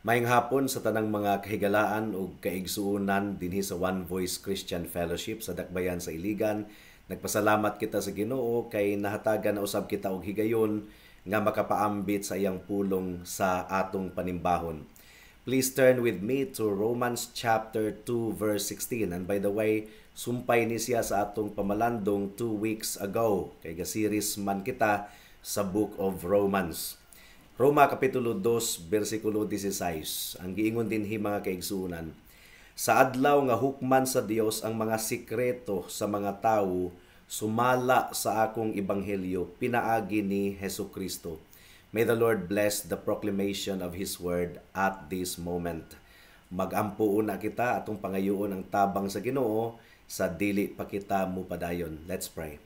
Maayong hapon sa tanang mga kahigalaan ug kaigsuonan dinhi sa One Voice Christian Fellowship sa Dakbayan sa Iligan. Nagpasalamat kita sa Ginoo kay nahatagan na usab kita og higayon nga makapaambit sa iyang pulong sa atong panimbahon. Please turn with me to Romans chapter 2 verse 16. And by the way, sumpay ni siya sa atong pamalandong 2 weeks ago. Kay ga-series man kita sa Book of Romans. Roma Kapitulo 2, versikulo 16. Ang giingon dinhi mga kaigsuonan. Sa adlaw nga hukman sa Dios ang mga sikreto sa mga tawo, sumala sa akong ebanghelyo, pinaagi ni Hesukristo. May the Lord bless the proclamation of His word at this moment. Magampuon na kita atong pangayoon ang tabang sa Ginoo sa dili pa kita mupadayon. Let's pray.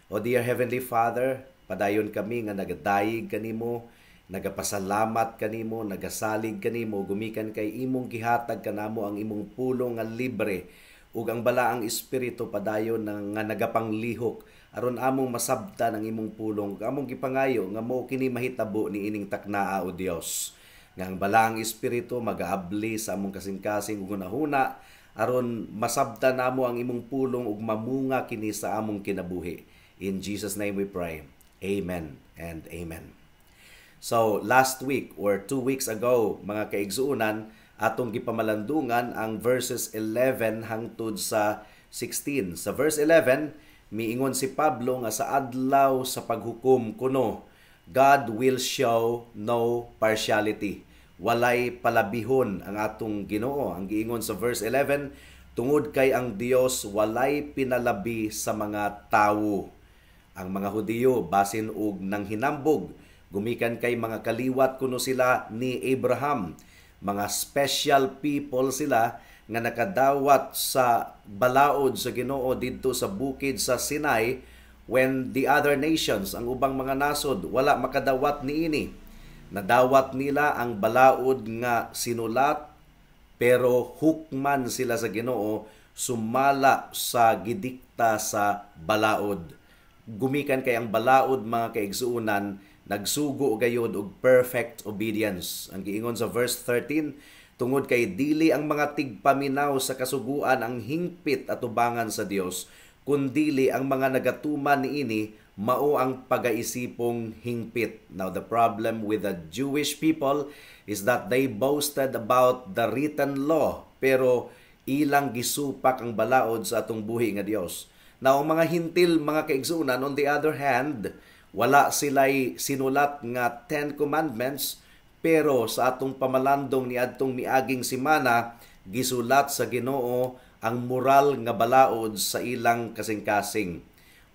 O dear Heavenly Father, padayon kami nga nagadayig kanimo, nagapasalamat kanimo, nagasalig kanimo, gumikan kay imong gihatag kanamo ang imong pulong nga libre ug ang balaang espiritu padayon nga nagapanglihok aron among masabtan ang imong pulong ug among gipangayo nga mao kini mahitabo ni ining taknaa o Dios. Nga ang balaang espiritu magaabli sa among kasing-kasing ug hunahuna aron masabtan namo ang imong pulong ug mamunga kini sa among kinabuhi. In Jesus' name we pray. Amen and amen. So, last week or 2 weeks ago, mga kaigsuunan, atong gipamalandungan ang verses 11 hangtod sa 16. Sa verse 11, miingon si Pablo nga sa adlaw sa paghukom kuno, God will show no partiality. Walay palabihon ang atong Ginoo. Ang giingon sa verse 11, tungod kay ang Dios walay pinalabi sa mga tawo. Ang mga Hudiyo basin og nang hinambog, gumikan kay mga kaliwat kuno sila ni Abraham. Mga special people sila nga nakadawat sa balaod sa Ginoo didto sa bukid sa Sinai when the other nations, ang ubang mga nasod, wala makadawat niini. Nadawat nila ang balaod nga sinulat pero hukman sila sa Ginoo sumala sa gidikta sa balaod. Gumikan kay ang balaod mga kaigsuunan nagsugo gayud og perfect obedience. Ang giingon sa verse 13, tungod kay dili ang mga tigpaminaw sa kasuguan ang hingpit atubangan sa Dios, kundili ang mga nagatuman niini mao ang pagaisipong hingpit. Now the problem with the Jewish people is that they boasted about the written law, pero ilang gisupak ang balaod sa atong buhi nga Dios. Now ang mga hintil mga kaigsuunan on the other hand, wala sila'y sinulat nga 10 Commandments, pero sa atong pamalandong ni adtong miaging simana, gisulat sa Ginoo ang moral nga balaod sa ilang kasing-kasing.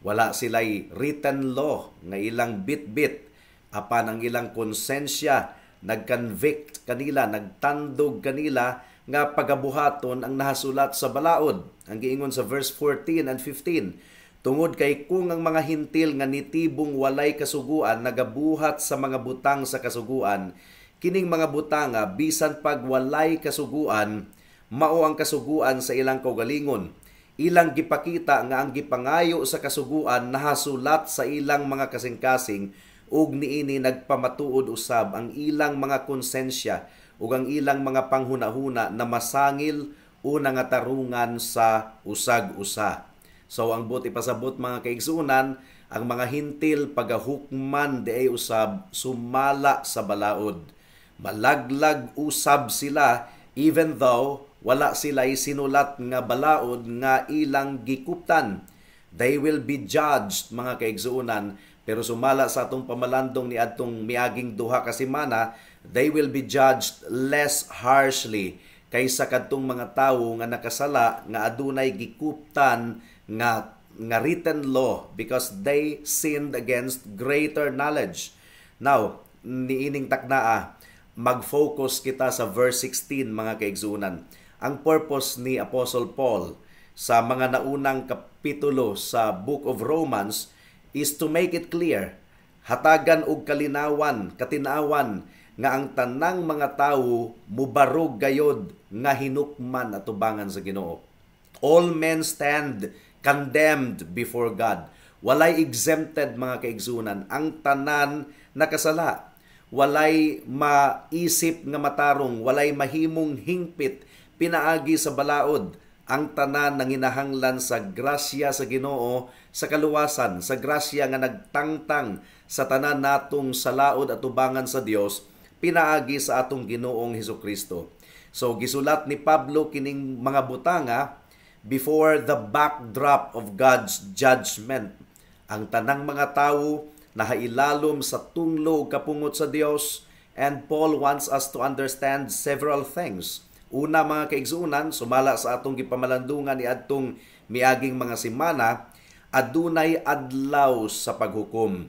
Wala sila'y written law nga ilang bit-bit, apan ang ilang konsensya nagconvict kanila, nagtandog kanila nga pagabuhaton ang nahasulat sa balaod. Ang giingon sa verse 14 and 15, tungod kay kung ang mga hintil nga nitibong walay kasuguan nagabuhat sa mga butang sa kasuguan, kining mga butanga bisan pag walay kasuguan, mao ang kasuguan sa ilang kaugalingon. Ilang gipakita nga ang gipangayo sa kasuguan nahasulat sa ilang mga kasing-kasing ug niini nagpamatuod usab ang ilang mga konsensya ug ang ilang mga panghunahuna na masangil o nangatarungan sa usag-usa. So ang buti pasabot mga kaigsuunan, ang mga hintil pagahukman di ay usab sumala sa balaod. Malaglag usab sila even though wala sila'y sinulat nga balaod nga ilang gikuptan. They will be judged mga kaigsuunan, pero sumala sa atong pamalandong ni adtong miaging duha ka semana, they will be judged less harshly kaysa kadtong mga tawo nga nakasala nga adunay gikuptan nga written law because they sinned against greater knowledge. Now, niining taknaa, mag-focus kita sa verse 16 mga kaigsuunan. Ang purpose ni Apostle Paul sa mga naunang kapitulo sa Book of Romans is to make it clear, hatagan og kalinawan, katinawan nga ang tanang mga tawo mubarog gayod nga hinukman atubangan sa Ginoo. All men stand condemned before God. Walay exempted mga kaigsunan. Ang tanan nakasala. walay maisip nga matarong, walay mahimong hingpit pinaagi sa balaod. Ang tanan nanginahanglan sa grasya sa Ginoo sa kaluwasan, sa grasya nga nagtangtang sa tanan natong salaod at tubangan sa Dios pinaagi sa atong Ginoong Hesukristo. So gisulat ni Pablo kining mga butanga before the backdrop of God's judgment. Ang tanang mga tawo nahailalom sa tunglo kapungot sa Dios, and Paul wants us to understand several things. Una, mga kaigsuunan, sumala sa atong gipamalandungan ni adtong miaging mga semana, adunay adlaw sa paghukom.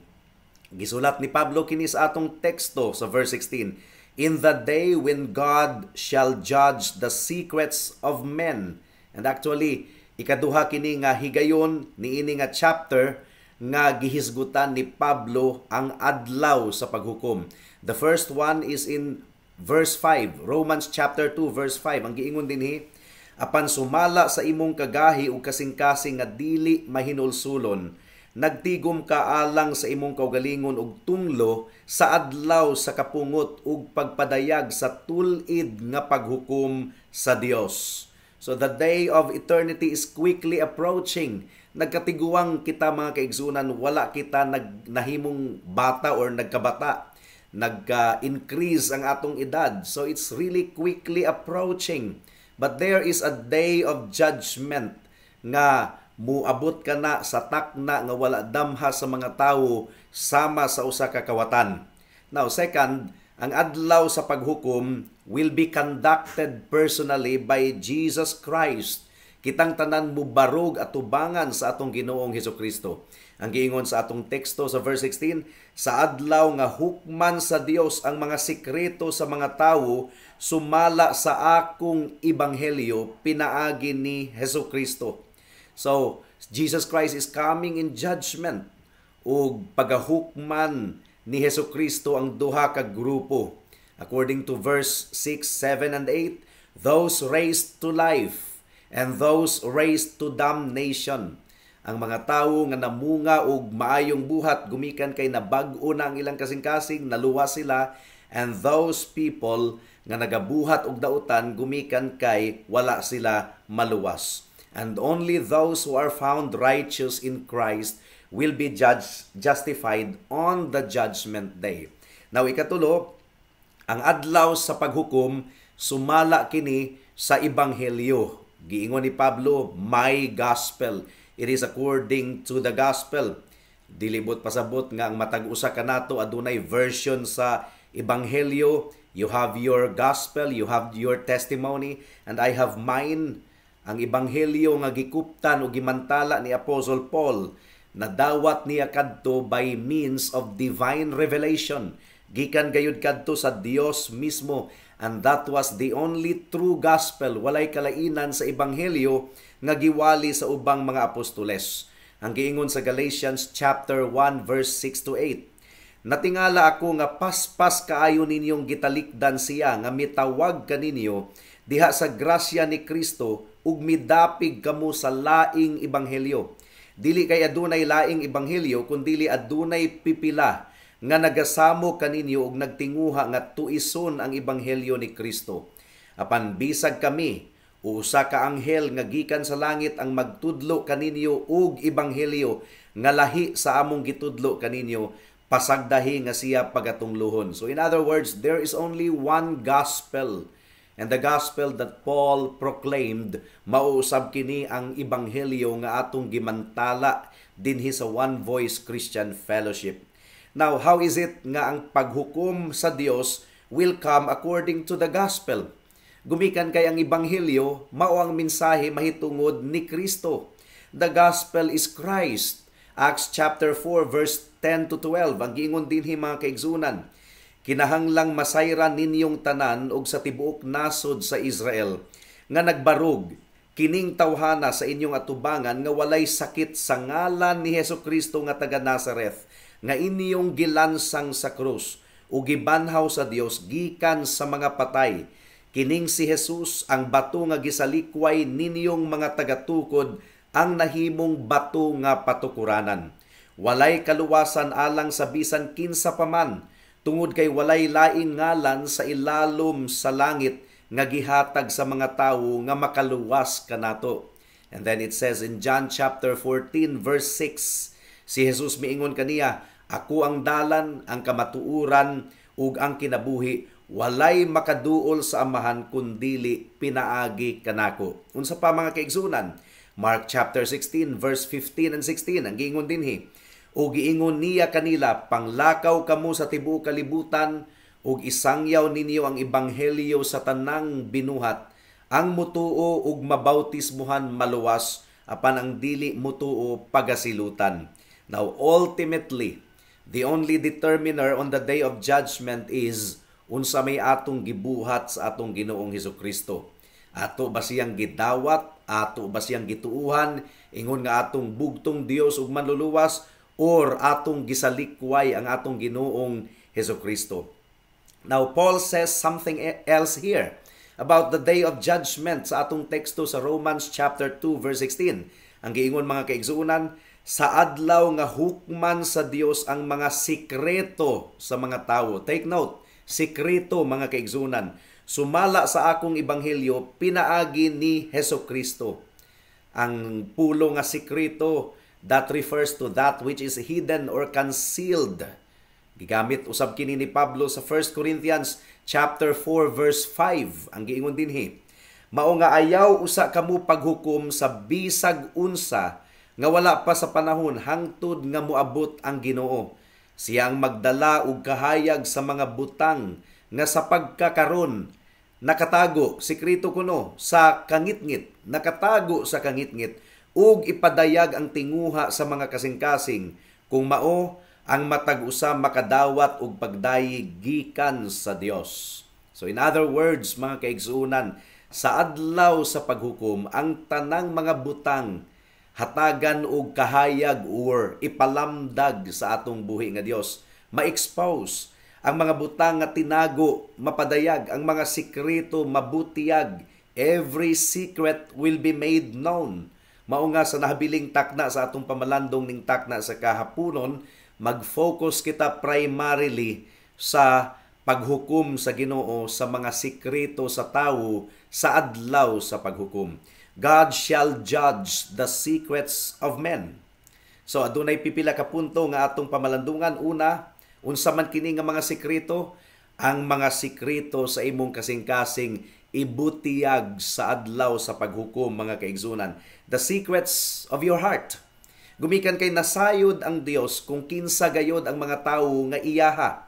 Gisulat ni Pablo kini sa atong teksto sa verse 16, "In the day when God shall judge the secrets of men." And actually, ikaduha kini nga higayon niini nga chapter nga gihisgutan ni Pablo ang adlaw sa paghukom. The first one is in verse 5, Romans chapter 2 verse 5. Ang giingon dinhi, "Apan sumala sa imong kagahi ug kasing-kasing nga dili mahinulsulon, nagtigom ka alang sa imong kaugalingon ug tunglo sa adlaw sa kapungot ug pagpadayag sa tulid nga paghukom sa Dios." So the day of eternity is quickly approaching. Nagkatiguang kita mga kaigsunan, wala kita nahimong bata or nagkabata. Nagka-increase ang atong edad. So it's really quickly approaching. But there is a day of judgment nga muabot ka na sa takna nga wala damha sa mga tawo sama sa usa ka kawatan. Now, second, ang adlaw sa paghukom will be conducted personally by Jesus Christ. Kitang tanan mo barog at tubangan sa atong Ginoong Hesukristo. Ang giingon sa atong teksto sa verse 16, "Sa adlaw nga hukman sa Dios ang mga sikreto sa mga tawo, sumala sa akong ebanghelyo pinaagi ni Hesukristo." So, Jesus Christ is coming in judgment ug pagahukman ni Hesukristo ang duha ka grupo. According to verse 6, 7, and 8, "Those raised to life and those raised to damnation." Ang mga tawo nga namunga og maayong buhat gumikan kay nabag-o na ang ilang kasing-kasing, naluwas sila, and those people nga nagabuhat og dautan gumikan kay wala sila maluwas. And only those who are found righteous in Christ will be justified on the judgment day. Now, ikatulo, ang adlaw sa paghukom sumala kini sa ebanghelyo. Giingon ni Pablo, "My gospel." It is according to the gospel. Dilibot pasabot nga ang matag usa kanato adunay version sa ebanghelyo. You have your gospel, you have your testimony, and I have mine. Ang ebanghelyo nga gikuptan o gimantala ni Apostle Paul, nadawat niya kadto by means of divine revelation. Gikan gayud kadto sa Dios mismo, and that was the only true gospel. Walay kalainan sa ebanghelyo nga giwali sa ubang mga apostoles. Ang giingon sa Galatians chapter 1 verse 6 to 8, "Natingala ako nga paspas kaayo ninyong gitalikdan siya nga mitawag kaninyo diha sa grasya ni Kristo ug midapig kamo sa laing ebanghelyo. Dili kay adunay laing ebanghelyo kundi adunay pipila nga nagasamo kaninyo ug nagtinguha nga tuison ang ebanghelyo ni Kristo. Apan bisag kami, usa ka anghel nga gikan sa langit ang magtudlo kaninyo og ebanghelyo nga lahi sa among gitudlo kaninyo, pasagdahi nga siya pagatunglohon." So in other words, there is only one gospel. And the gospel that Paul proclaimed, mauusab kini ang ebanghelyo nga atong gimantala dinhi sa One Voice Christian Fellowship. Now, how is it nga ang paghukom sa Dios will come according to the gospel? Gumikan kay ang ebanghelyo, mao ang mensahe mahitungod ni Kristo. The gospel is Christ. Acts chapter 4 verse 10 to 12. Ang giingon dinhi mga kaigsunan, "Kinahanglang masayran ninyong tanan og sa tibuok nasod sa Israel nga nagbarog kining tawhana sa inyong atubangan nga walay sakit sa ngalan ni Hesukristo nga taga Nazareth, nga inyong gilansang sa krus ug gibanhaw sa Dios gikan sa mga patay. Kining si Jesus ang bato nga gisalikway ninyong mga tagatukod, ang nahimong bato nga patukuranan. Walay kaluwasan alang sa bisan kinsa paman, tungod kay walay laing ngalan sa ilalom sa langit nga gihatag sa mga tawo nga makaluwas kanato. And then it says in John chapter 14 verse 6, si Jesus miingon kaniya, ako ang dalan, ang kamatuuran, ug ang kinabuhi, walay makaduol sa amahan kundili pinaagi kanako. Unsa pa mga kaigsunan? Mark chapter 16 verse 15 and 16 ang giingon dinhi, o giingon niya kanila, panglakaw kamo sa tibuok kalibutan ug isangyaw ninyo ang ebanghelyo sa tanang binuhat. Ang mutuo ug mabautismuhan maluwas, apan ang dili mutuo pagasilutan. Now ultimately, the only determiner on the day of judgment is unsa may atong gibuhat sa atong Ginoong Hesukristo. Ato ba siyang gidawat? Ato ba siyang gituuhan? Ingon nga atong bugtong Dios ug manluluwas, or atong gisalikway ang atong Ginoong Hesukristo. Now Paul says something else here about the day of judgment sa atong teksto sa Romans chapter 2 verse 16. Ang giingon mga kaigsuunan, sa adlaw nga hukman sa Dios ang mga sikreto sa mga tawo. Take note, sikreto mga kaigsuunan. Sumala sa akong ebanghelyo pinaagi ni Hesukristo. Ang pulo nga sikreto, that refers to that which is hidden or concealed. Gigamit usab kini ni Pablo sa 1 Corinthians chapter 4 verse 5. Ang giingon dinhi, mao nga ayaw usa kamo paghukom sa bisag unsa nga wala pa sa panahon hangtod nga moabot ang Ginoo. Siyang magdala og kahayag sa mga butang nga sa pagkakaron nakatago, sikreto kuno, sa kangitngit, nakatago sa kangitngit, ug ipadayag ang tinguha sa mga kasing-kasing, kung mao ang matag usa makadawat og pagdayeg gikan sa Dios. So in other words, mga kaigsuunan, sa adlaw sa paghukom, ang tanang mga butang hatagan og kahayag or ipalamdag sa atong buhi nga Dios, ma-expose ang mga butang nga tinago, mapadayag ang mga sikreto, mabutiyag. Every secret will be made known. Mao nga sa nahabiling takna sa atong pamalandong ning takna sa kahaponon, mag-focus kita primarily sa paghukom sa Ginoo sa mga sikreto sa tawo sa adlaw sa paghukom. God shall judge the secrets of men. So adunay pipila ka punto nga atong pamalandungan. Una, unsa man kini nga mga sikreto? Ang mga sikreto sa imong kasing-kasing ibutiyag sa adlaw sa paghukom mga kaigsunan. The secrets of your heart. Gumikan kay nasayod ang Dios kung kinsa gayod ang mga tawo nga iyaha.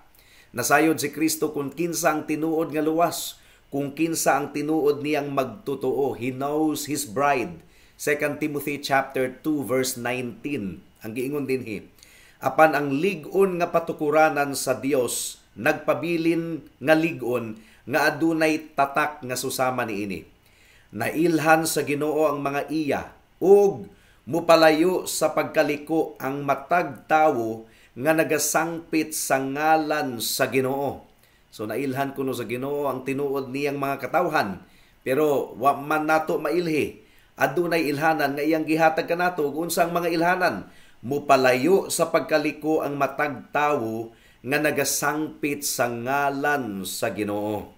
Nasayod si Kristo kung kinsa ang tinuod nga luwas, kung kinsa ang tinuod niyang magtotoo. He knows His bride. 2 Timothy chapter 2 verse 19. Ang giingon dinhi, apan ang lig-on nga patukuranan sa Dios nagpabilin nga lig-on nga adunay tatak nga susama niini. Nailhan sa Ginoo ang mga iya ug mupalayo sa pagkaliko ang matag tawo nga nagasangpit sa ngalan sa Ginoo. So nailhan kuno sa Ginoo ang tinuod niyang mga katawhan, pero wa man nato mailhi. Adunay ilhanan nga iyang gihatag kanato. Unsang mga ilhanan? Mupalayo sa pagkaliko ang matag tawo nga nagasangpit sa ngalan sa Ginoo.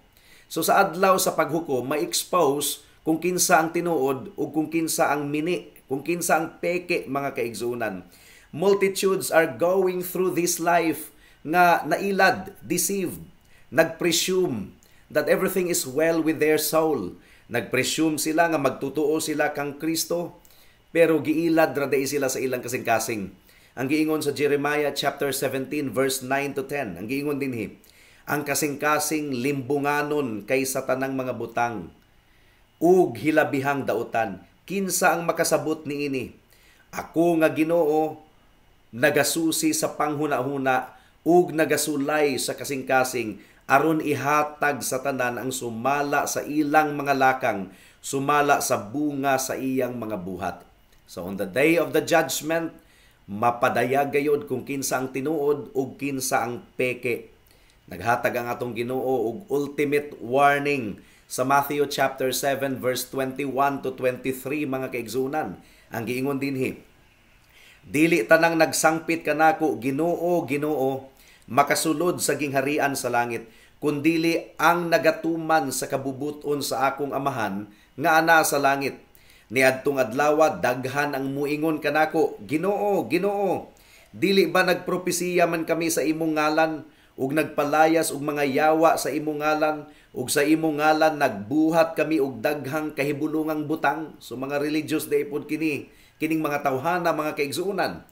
So sa adlaw sa paghukom, ma-expose kung kinsa ang tinuod o kung kinsa ang mini, kung kinsa ang peke mga kaigsunan. Multitudes are going through this life nga nailad, deceived, nagpresume that everything is well with their soul. Nagpresume sila nga magtutuo sila kang Kristo, pero giilad raday sila sa ilang kasing-kasing. Ang giingon sa Jeremiah chapter 17 verse 9 to 10, ang giingon dinhi, ang kasing-kasing limbunganon kaysa tanang mga butang, ug hilabihang dautan. Kinsa ang makasabot niini? Ako nga Ginoo, nagasusi sa panghuna-huna ug nagasulay sa kasing-kasing aron ihatag sa tanan ang sumala sa ilang mga lakang, sumala sa bunga sa iyang mga buhat. So on the day of the judgment, mapadayag gayod kung kinsa ang tinuod ug kinsa ang peke. Naghatag ang atong Ginoo og ultimate warning sa Matthew chapter 7 verse 21 to 23 mga kaigsunan. Ang giingon dinhi, dili tanang nagsangpit kanako, Ginoo, Ginoo, makasulod sa gingharian sa langit, kundili ang nagatuman sa kabubuton sa akong amahan nga ana sa langit. Niadtong adlaw daghan ang muingon kanako, Ginoo, Ginoo, dili ba nagpropesiya man kami sa imong ngalan, ug nagpalayas og mga yawa sa imong ngalan, ug sa imong ngalan nagbuhat kami og daghang kahibulungang butang? So mga religious day pod kining mga tawhana, mga kaigsuonan.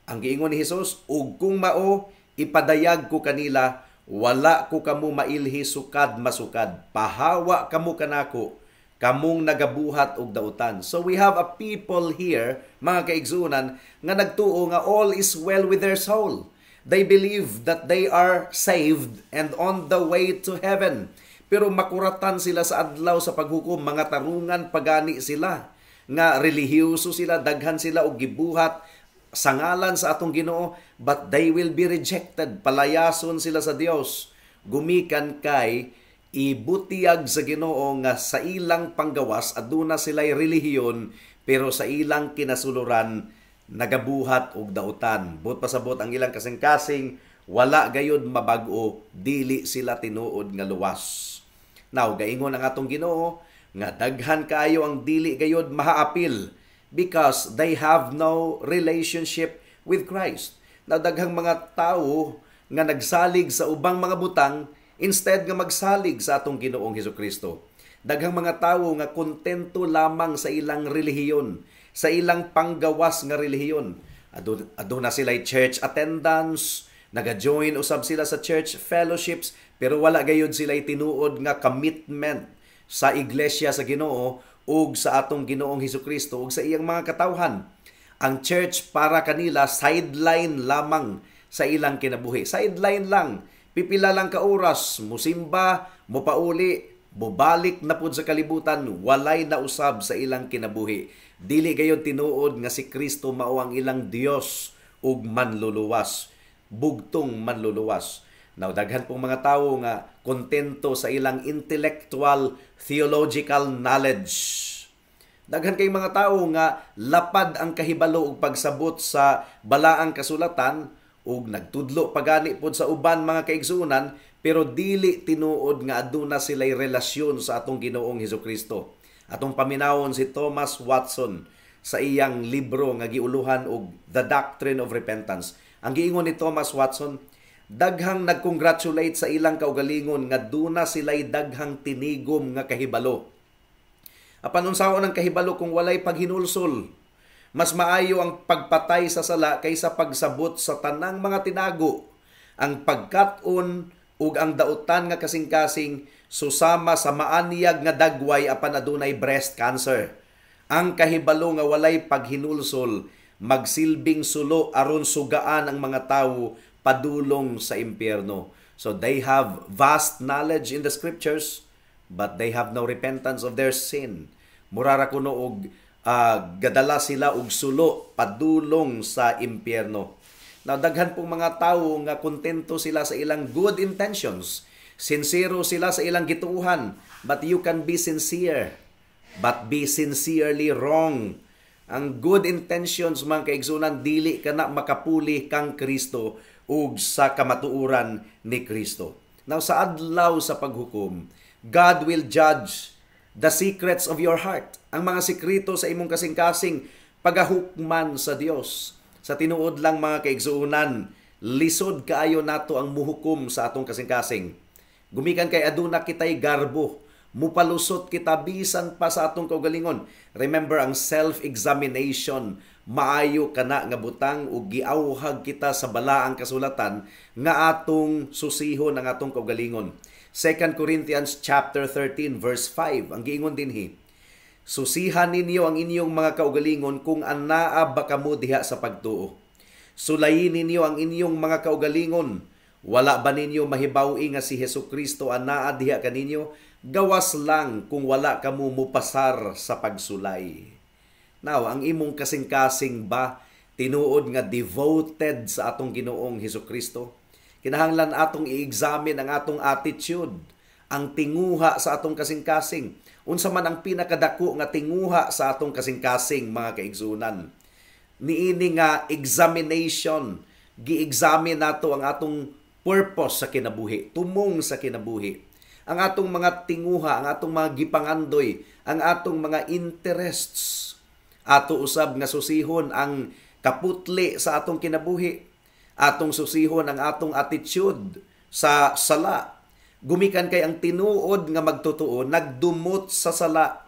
Ang giingon ni Hesus, ug kung mao, ipadayag ko kanila, wala ko kamo mailhi sukad masukad. Pahawa kamo kanako, kamong nagabuhat og dautan. So we have a people here, mga kaigsuonan, nga nagtuo nga all is well with their soul. They believe that they are saved and on the way to heaven. Pero makuratan sila sa adlaw sa paghukom, mga tarungan pagani sila. Nga relihiyoso sila, daghan sila og gibuhat sa ngalan sa atong Ginoo, but they will be rejected. Palayason sila sa Dios. Gumikan kay ibutiyag sa Ginoo nga sa ilang panggawas aduna sila'y relihiyon, pero sa ilang kinasuluran nagabuhat og dautan. But pasabot ang ilang kasing-kasing, wala gayud mabag-o, dili sila tinuod nga luwas. Now, gaingon ang atong Ginoo nga daghan kaayo ang dili gayud mahaapil because they have no relationship with Christ. Now, daghang mga tao nga nagsalig sa ubang mga butang instead nga magsalig sa atong Ginoong Hesukristo. Daghang mga tawo nga kontento lamang sa ilang relihiyon, sa ilang panggawas nga relihiyon. Aduna sila'y church attendance, naga-join usab sila sa church fellowships, pero wala gayud sila'y tinuod nga commitment sa iglesia sa Ginoo ug sa atong Ginoong Hesukristo ug sa iyang mga katawhan. Ang church para kanila sideline lamang sa ilang kinabuhi. Sideline lang. Pipila lang ka oras, musimba, mupauli, bubalik na pud sa kalibutan, walay na usab sa ilang kinabuhi. Dili gayon tinuod nga si Kristo mao ang ilang Dios ug manluluwas, bugtong manluluwas. Now, daghan pong mga tawo nga kontento sa ilang intellectual, theological knowledge. Daghan kay mga tawo nga lapad ang kahibalo ug pagsabot sa balaang kasulatan, ug nagtudlo pagani pod sa uban mga kaigsuonan, pero dili tinuod nga aduna sila'y relasyon sa atong Ginoong Hesukristo. Atong paminawon si Thomas Watson sa iyang libro nga giuluhan og The Doctrine of Repentance. Ang giingon ni Thomas Watson, daghang nagcongratulate sa ilang kaugalingon nga duna sila'y daghang tinigom nga kahibalo. Apan unsaon ang kahibalo kung walay paghinulsol? Mas maayo ang pagpatay sa sala kaysa pagsabot sa tanang mga tinago. Ang pagkat-on ug ang dautan nga kasing-kasing susama sa maanyag nga dagway apan adunay breast cancer. Ang kahibalo nga walay paghinulsol magsilbing sulo aron sugaan ang mga tawo padulong sa impyerno. So they have vast knowledge in the scriptures, but they have no repentance of their sin. Murara kuno og gadala sila og sulo padulong sa impyerno. Now, daghan pong mga tawo nga kontento sila sa ilang good intentions. Sincero sila sa ilang gituuhan, but you can be sincere, but be sincerely wrong. Ang good intentions, mga kaigsunan, dili ka na makapuli kang Kristo ug sa kamatuuran ni Kristo. Now, sa adlaw sa paghukom, God will judge the secrets of your heart. Ang mga sikrito sa imong kasing-kasing, pagahukman sa Dios. Sa tinuod lang mga kaigsuunan, lisod kaayo nato ang muhukom sa atong kasing-kasing. Gumikan kay aduna kitay garbo, mupalusot kita bisan pa sa atong kaugalingon. Remember ang self-examination, maayo kana nga butang ug giawhag kita sa balaang kasulatan nga atong susihon ang atong kaugalingon. 2 Corinthians chapter 13 verse 5 ang giingon dinhi, susihan ninyo ang inyong mga kaugalingon kung anaa ba kamo diha sa pagtuo. Sulayin ninyo ang inyong mga kaugalingon. Wala ba ninyo mahibaw-i nga si Hesukristo anaa diha kaninyo? Gawas lang kung wala kamo mupasar sa pagsulay. Now, ang imong kasing-kasing ba tinuod nga devoted sa atong Ginoong Hesukristo? Kinahanglan atong i-examine ang atong attitude, ang tinguha sa atong kasing-kasing. Unsa man ang pinakadako nga tinguha sa atong kasing-kasing, mga kaigsunan. Niini nga examination, gi-examine nato ang atong purpose sa kinabuhi, tumong sa kinabuhi. Ang atong mga tinguha, ang atong mga gipangandoy, ang atong mga interests. Ato usab nga susihon ang kaputli sa atong kinabuhi. Atong susihon ang atong attitude sa sala. Gumikan kay ang tinuod nga magtotoo, nagdumot sa sala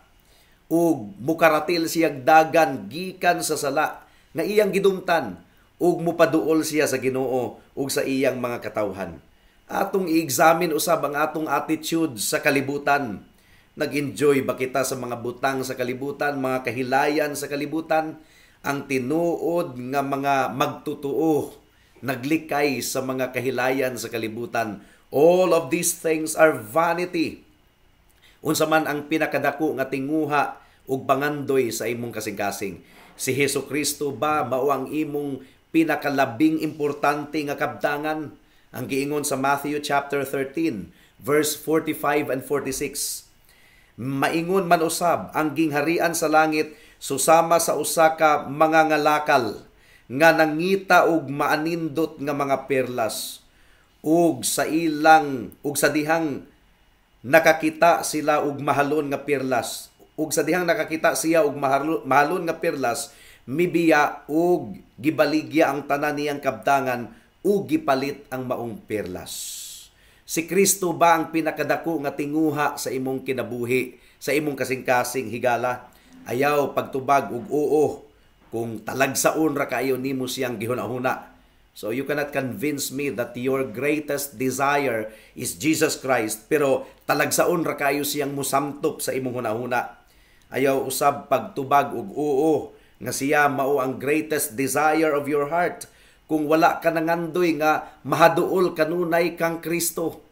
ug mukaratil siyag dagan gikan sa sala nga iyang gidumtan ug mupaduol siya sa Ginoo ug sa iyang mga katawhan. Atong i-examine usab ang atong attitude sa kalibutan. Nag-enjoy ba kita sa mga butang sa kalibutan, mga kahilayan sa kalibutan? Ang tinuod nga mga magtutuo, naglikay sa mga kahilayan sa kalibutan. All of these things are vanity. Unsa man ang pinakadako nga tinguha ug pangandoy sa imong kasing-kasing. Si Hesukristo ba mao ang imong pinakalabing importante nga kabtangan? Ang giingon sa Matthew chapter 13, verse 45 and 46. Maingon man usab, ang gingharian sa langit susama sa usa ka mga ngalakal nga nangita og maanindot nga mga perlas ug sa dihang nakakita sila og mahalon nga perlas ug sa dihang nakakita siya og mahalon nga perlas mibiya ug gibaligya ang tanan niyang kabtangan ug gipalit ang maong perlas. Si Kristo ba ang pinakadako nga tinguha sa imong kinabuhi, sa imong kasing-kasing higala? Ayaw pagtubag ug oo kung talagsaon ra kayo nimo siyang gihuna-huna. So you cannot convince me that your greatest desire is Jesus Christ, pero talagsaon ra kayo siyang musamtop sa imong hunahuna. Ayaw usab pagtubag ug oo nga siya mao ang greatest desire of your heart kung wala ka nangandoy nga mahaduol kanunay kang Kristo.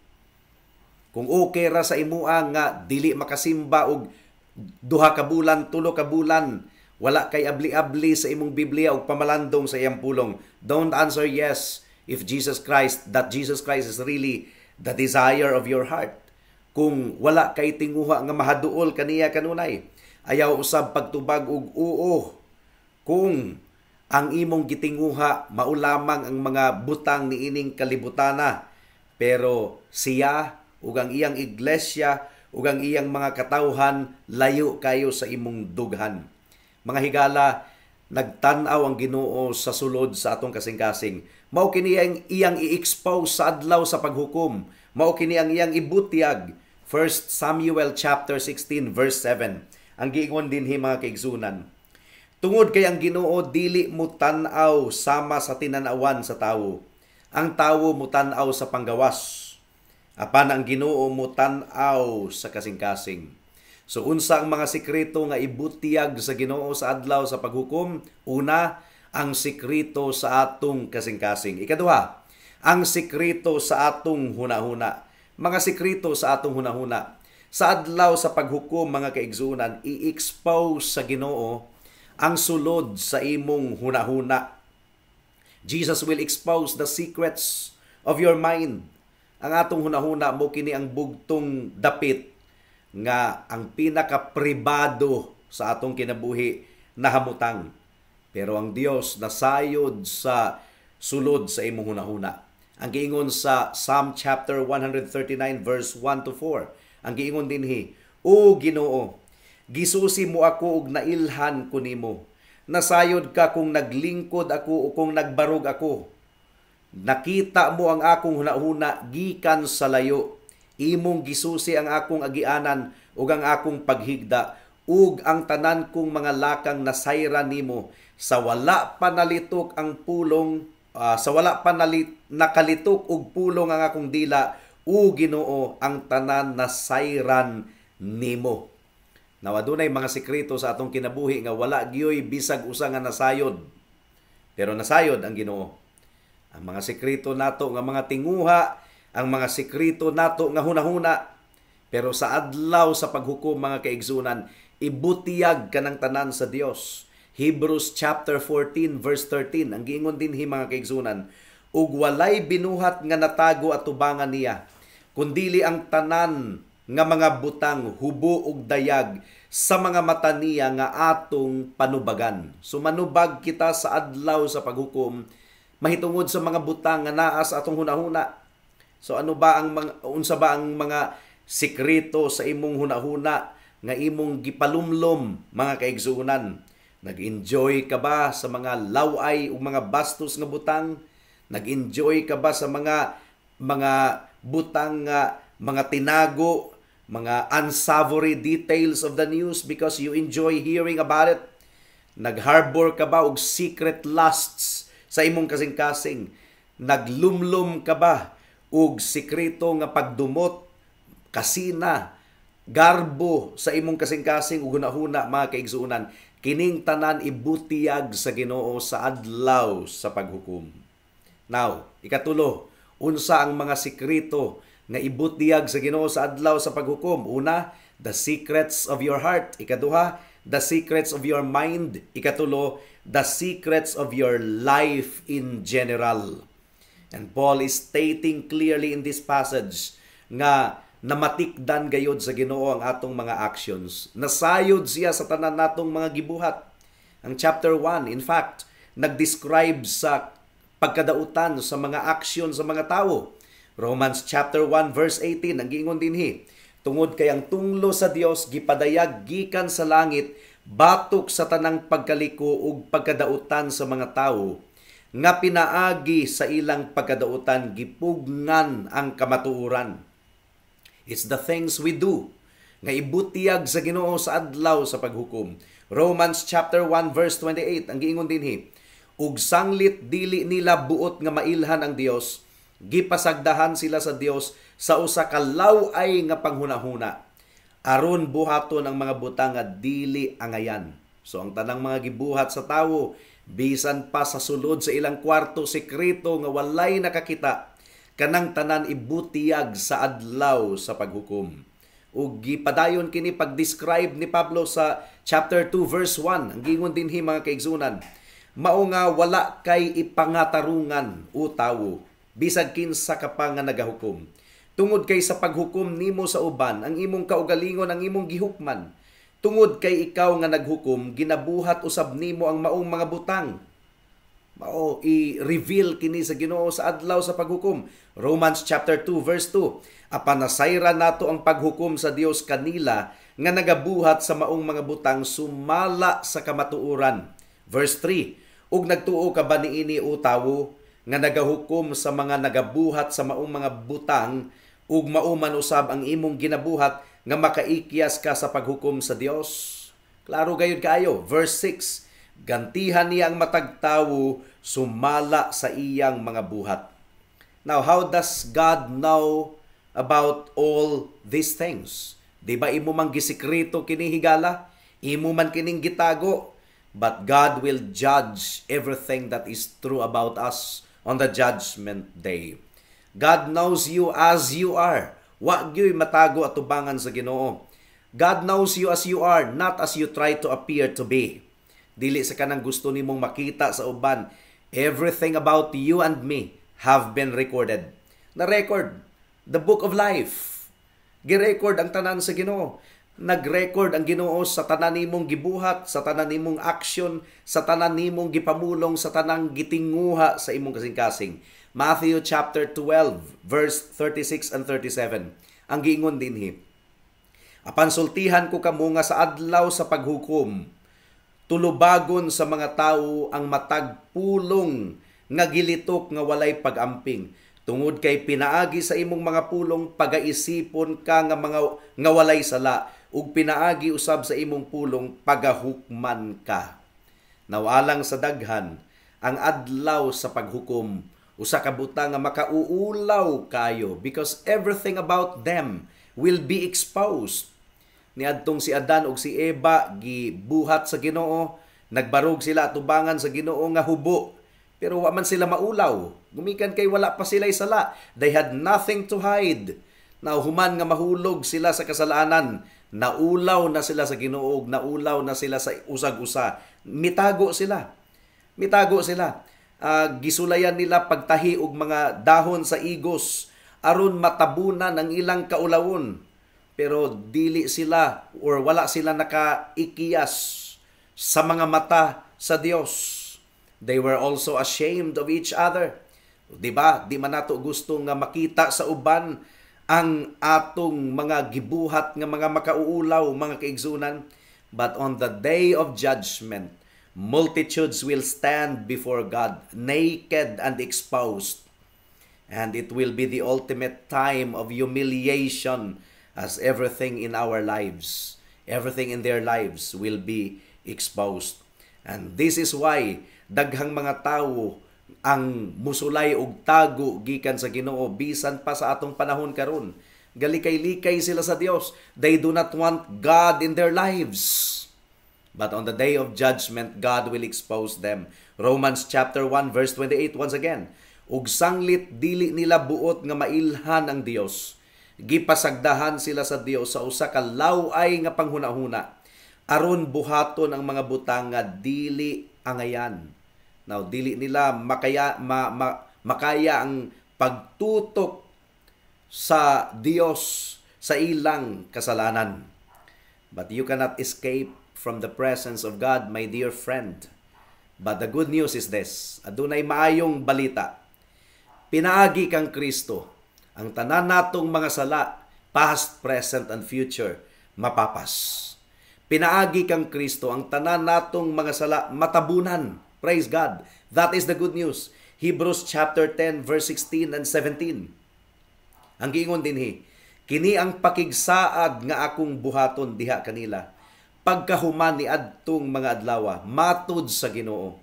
Kung okay ra sa imuang nga dili makasimba og 2 ka bulan, 3 ka bulan, wala kay abli-abli sa imong Biblia ug pamalandong sa iyang pulong, don't answer yes if Jesus Christ is really the desire of your heart. Kung wala kay tinguha nga mahaduol kaniya kanunay, ayaw usab pagtubag og oo kung ang imong gitinguha maulamang ang mga butang niining kalibutana, pero siya ug ang iyang iglesia ug ang iyang mga katawhan layo kayo sa imong dughan. Mga higala, nagtan-aw ang Ginoo sa sulod sa atong kasing-kasing. Mao kini ang iyang i-expose sa adlaw sa paghukom. Mao kini ang iyang ibutyag. 1 Samuel chapter 16 verse 7. Ang giingon dinhi mga kaigsunan. Tungod kay ang Ginoo dili mo tan-aw sama sa tinanawan sa tawo. Ang tawo mo tan-aw sa panggawas. Apan ang Ginoo mo tan-aw sa kasing-kasing. So unsa ang mga sikreto nga ibutiyag sa Ginoo sa adlaw sa paghukom? Una, ang sikreto sa atong kasing-kasing. Ikaduha, ang sikreto sa atong hunahuna. Mga sikreto sa atong hunahuna. Sa adlaw sa paghukom mga kaigsunan, i-expose sa Ginoo ang sulod sa imong hunahuna. Jesus will expose the secrets of your mind. Ang atong hunahuna mo kini ang bugtong dapit nga ang pinaka-pribado sa atong kinabuhi nahamutang. Pero ang Dios nasayod sa sulod sa imong hunahuna. Ang giingon sa Psalm chapter 139 verse 1 to 4. Ang giingon dinhi, O Ginoo, gisusi mo ako ug nailhan ko nimo. Nasayod ka kung naglingkod ako o kung nagbarog ako. Nakita mo ang akong hunahuna gikan sa layo. Imong gisusi ang akong agianan ug ang akong paghigda ug ang tanan kong mga lakang nasayra nimo sa wala pa nalitok ang pulong nakalitok og pulong ang akong dila o Ginoo ang tanan nasayran nimo. Nawadunay mga sikreto sa atong kinabuhi nga wala gyoy bisag usa nga nasayod. Pero nasayod ang Ginoo. Ang mga sikreto nato nga mga tinguha, ang mga sikreto nato nga hunahuna, pero sa adlaw sa paghukom mga kaigsunan, ibutiyag kanang tanan sa Dios. Hebrews chapter 14 verse 13, ang giingon dinhi mga kaigsunan, ug walay binuhat nga natago at tubangan niya, kundili ang tanan nga mga butang hubo ug dayag sa mga mata niya nga atong panubagan. So manubag kita sa adlaw sa paghukom mahitungod sa mga butang nga naa sa atong hunahuna. So ano ba ang unsa ba ang mga sikreto sa imong hunahuna nga imong gipalumlom mga kaigsuonan? Nag-enjoy ka ba sa mga laway o mga bastos nga butang? Nag-enjoy ka ba sa mga butang nga mga tinago, mga unsavory details of the news because you enjoy hearing about it? Nag-harbor ka ba og secret lusts sa imong kasing-kasing? Naglumlom ka ba og sikreto nga pagdumot, kasina, garbo sa imong kasing-kasing ug hunahuna mga kaigsuonan? Kining tanan ibutiyag sa Ginoo sa adlaw sa paghukom. Now, ikatulo, unsa ang mga sikreto nga ibutiyag sa Ginoo sa adlaw sa paghukom? Una, the secrets of your heart. Ikaduha, the secrets of your mind. Ikatulo, the secrets of your life in general. And Paul is stating clearly in this passage nga namatikdan gayod sa Ginoo ang atong mga actions. Nasayod siya sa tanan natong mga gibuhat. Ang chapter 1, in fact, nag-describe sa pagkadautan sa mga action sa mga tao. Romans chapter 1 verse 18, ang giingon dinhi, tungod kay ang tunglo sa Dios gipadayag gikan sa langit batok sa tanang pagkaliko ug pagkadautan sa mga tao, nga pinaagi sa ilang pagkadautan gipugnan ang kamatuoran. It's the things we do nga ibutiyag sa Ginoo sa adlaw sa paghukom. Romans chapter 1 verse 28, ang giingon dinhi, ug sanglit dili nila buot nga mailhan ang Dios, gipasagdahan sila sa Dios sa usa ka laway nga panghunahuna, aron buhaton ang mga butang nga dili angayan. So ang tanang mga gibuhat sa tawo, bisan pa sa sulod sa ilang kwarto sekreto nga walay nakakita, kanang tanan ibutiyag sa adlaw sa paghukom. Ug gipadayon kini pag-describe ni Pablo sa chapter 2 verse 1. Ang gingon dinhi mga kaigsunan, mao nga wala kay ipangatarungan o tawo bisag kinsa ka pa nga nagahukom. Tungod kay sa paghukom nimo sa uban, ang imong kaugalingon ang imong gihukman. Tungod kay ikaw nga naghukom, ginabuhat usab nimo ang maong mga butang. Mao i-reveal kini sa Ginoo sa adlaw sa paghukom. Romans chapter 2 verse 2. Apan nasayra nato ang paghukom sa Dios kanila nga nagabuhat sa maong mga butang sumala sa kamatuoran. Verse 3. Ug nagtuo ka ba niini o tawo nga nagahukom sa mga nagabuhat sa maong mga butang ug mauman usab ang imong ginabuhat nga makaikyas ka sa paghukom sa Dios? Klaro gayud kaayo. Verse 6. Gantihan niya ang matag tawo sumala sa iyang mga buhat. Now, how does God know about all these things? Di ba imo man gisikreto kini higala? Imo man kining gitago? But God will judge everything that is true about us on the judgment day. God knows you as you are. Wa gyud matago at tubangan sa Ginoo. God knows you as you are, not as you try to appear to be. Dili sa kanang gusto nimong makita sa uban. Everything about you and me have been recorded. Na-record. The book of life. Gi-record ang tanan sa Ginoo. Nag-record ang Ginoo sa tanan nimong gibuhat, sa tanan nimong action, sa tanan nimong gipamulong, sa tanang gitinguha sa imong kasing-kasing. Matthew chapter 12 verse 36 and 37. Ang giingon dinhi, apan sultihan ko kamo nga sa adlaw sa paghukom, tulubagon sa mga tawo ang matag pulong nga gilitok nga walay pag-amping. Tungod kay pinaagi sa imong mga pulong, pagaisipon ka nga walay sala, ug pinaagi usab sa imong pulong, pagahukman ka. Nawalang sa daghan, ang adlaw sa paghukom, usa ka butang nga makauulaw kayo because everything about them will be exposed. Niadtong si Adan ug si Eva gibuhat sa Ginoo, nagbarog sila atubangan sa Ginoo nga hubo, pero wa man sila maulaw. Gumikan kay wala pa sila sala. They had nothing to hide. Now human nga mahulog sila sa kasalanan, naulaw na sila sa Ginoo, naulaw na sila sa usag-usa. Mitago sila. Gisulayan nila pagtahi og mga dahon sa igos aron matabunan ang ilang kaulawon. Pero dili sila or wala sila nakaikiyas sa mga mata sa Dios. They were also ashamed of each other. Di ba? Di man nato gusto nga makita sa uban ang atong mga gibuhat nga mga makauulaw, mga kaigsunan. But on the day of judgment, multitudes will stand before God, naked and exposed. And it will be the ultimate time of humiliation, as everything in our lives, everything in their lives will be exposed. And this is why daghang mga tawo ang musulay og tago gikan sa Ginoo bisan pa sa atong panahon karon. Galikay-likay sila sa Dios. They do not want God in their lives. But on the day of judgment, God will expose them. Romans chapter 1 verse 28 once again. Ug sanglit dili nila buot nga mailhan ang Dios. Gipasagdahan sila sa Dios sa usa ka law-ay nga panghunahuna aron buhaton ang mga butang nga dili angayan. Now, dili nila makaya ang pagtutok sa Dios sa ilang kasalanan. But you cannot escape from the presence of God, my dear friend. But the good news is this. Adunay maayong balita. Pinaagi kang Kristo. Ang tanan natong mga sala, past, present, and future, mapapas. Pinaagi kang Kristo. Ang tanan natong mga sala, matabunan. Praise God. That is the good news. Hebrews chapter 10 verse 16 and 17. Ang giingon dinhi, kini ang pakigsaad nga akong buhaton diha kanila. Pagkahuman ni adtong mga adlaw, matud sa Ginoo.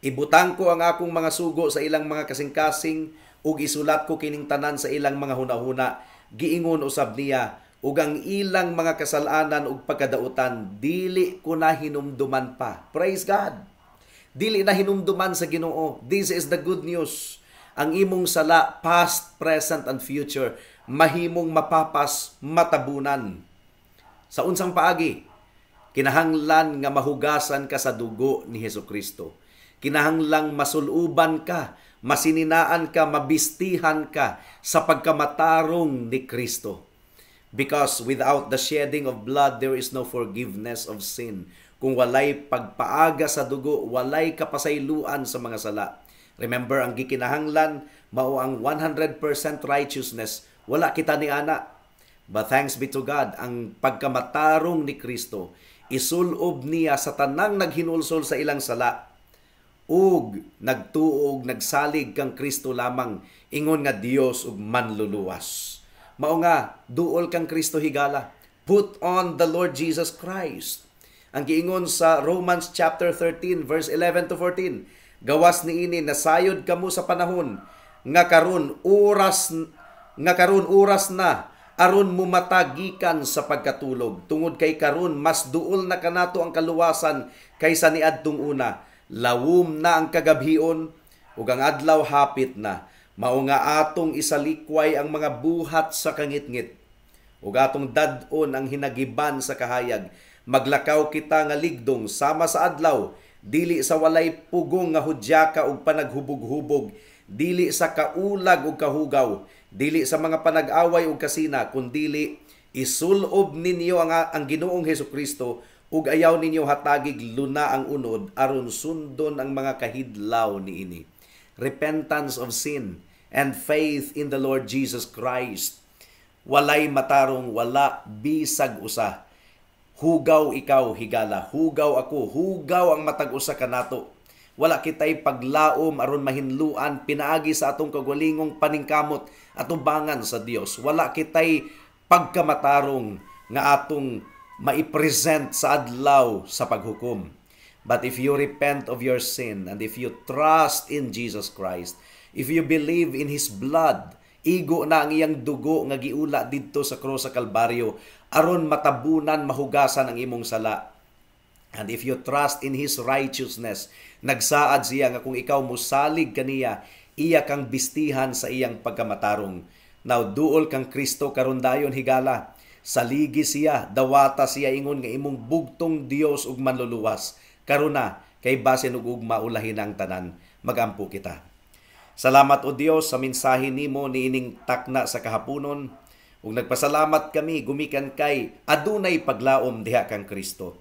Ibutang ko ang akong mga sugo sa ilang mga kasing-kasing ug isulat ko kining tanan sa ilang mga hunahuna. Giingon usab niya, ug ang ilang mga kasalanan ug pagkadautan dili ko na hinumduman pa. Praise God. Dili na hinumduman sa Ginoo. This is the good news. Ang imong sala, past, present, and future, mahimong mapapas, matabunan. Sa unsang paagi, kinahanglan nga mahugasan ka sa dugo ni Hesukristo. Kinahanglang masuluban ka, masininaan ka, mabistihan ka sa pagkamatarong ni Kristo. Because without the shedding of blood, there is no forgiveness of sin. Kung walay pagpaaga sa dugo, walay kapasayloan sa mga sala. Remember, ang gikinahanglan, mao ang 100% righteousness. Wala kita ni ana. But thanks be to God, ang pagkamatarong ni Kristo, isulob niya sa tanang naghinulsol sa ilang sala. Ug nagtuog, nagsalig kang Kristo lamang, ingon nga Dios ug manluluwas. Mao nga, duol kang Kristo higala. Put on the Lord Jesus Christ. Ang giingon sa Romans chapter 13 verse 11 to 14, gawas niini nasayod kamo sa panahon nga karon oras na aron mumatagikan sa pagkatulog. Tungod kay karon mas duol na kanato ang kaluwasan kaysa niadtong una. Lawom na ang kagabhion ug ang adlaw hapit na. Mao nga atong isalikway ang mga buhat sa kangitngit ug atong dad-on ang hinagiban sa kahayag. Maglakaw kita nga ligdong sama sa adlaw, dili sa walay pugong nga hudyaka ug panaghubog-hubog, dili sa kaulag ug kahugaw, dili sa mga panag-away ug kasina, kundili isulob ninyo ang Ginoong Hesukristo ug ayaw ninyo hatagig luna ang unod aron sundon ang mga kahidlaw niini. Repentance of sin and faith in the Lord Jesus Christ. Walay matarong, wala bisag usa. Hugaw ikaw higala, hugaw ako, hugaw ang matag usa kanato. Wala kitay paglaom aron mahinluan pinaagi sa atong kagwalingong paningkamot at ubangan sa Dios. Wala kitay pagkamatarong nga atong maipresent sa adlaw sa paghukom. But if you repent of your sin and if you trust in Jesus Christ, if you believe in His blood, igo na ang iyang dugo nga giula didto sa krus sa Kalbaryo aron matabunan, mahugasan ang imong sala. And if you trust in His righteousness, nagsaad siya nga kung ikaw musalig kaniya, iya kang bistihan sa iyang pagkamatarong. Now, duol kang Kristo karon dayon higala. Saligi siya, dawata siya ingon nga imong bugtong Dios ug manluluwas. Karon na, kay basin ug ugma ulahin ang tanan, magampo kita. Salamat o Dios sa mensahe nimo niining takna sa kahaponon. Ug nagpasalamat kami gumikan kay adunay paglaom diha kang Kristo.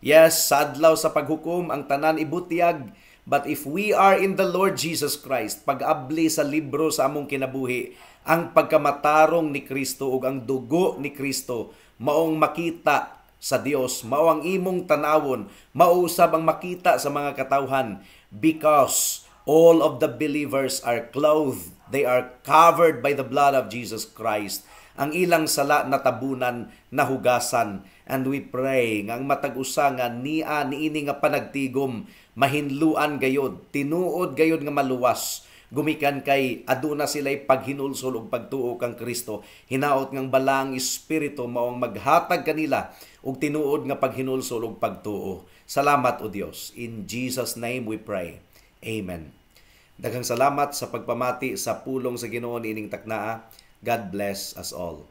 Yes, sa adlaw sa paghukom ang tanan ibutiyag, But if we are in the Lord Jesus Christ, pag-abli sa libro sa among kinabuhi, ang pagkamatarong ni Kristo ug ang dugo ni Kristo maong makita sa Dios, mao ang imong tanawon, mausab ang makita sa mga katawhan, because all of the believers are clothed, they are covered by the blood of Jesus Christ. Ang ilang sala natabunan, nahugasan, and we pray nga ang matag usa nga niini nga panagtigom mahinluan gayod, tinuod gayod nga maluwas, gumikan kay aduna sila'y paghinulsol ug pagtuo kang Kristo. Hinaot ngang balang espiritu maong maghatag kanila ug tinuod nga paghinulsol ug pagtuo. Salamat o Dios. In Jesus name we pray. Amen. Daghang salamat sa pagpamati sa pulong sa Ginoo niining taknaa. God bless us all.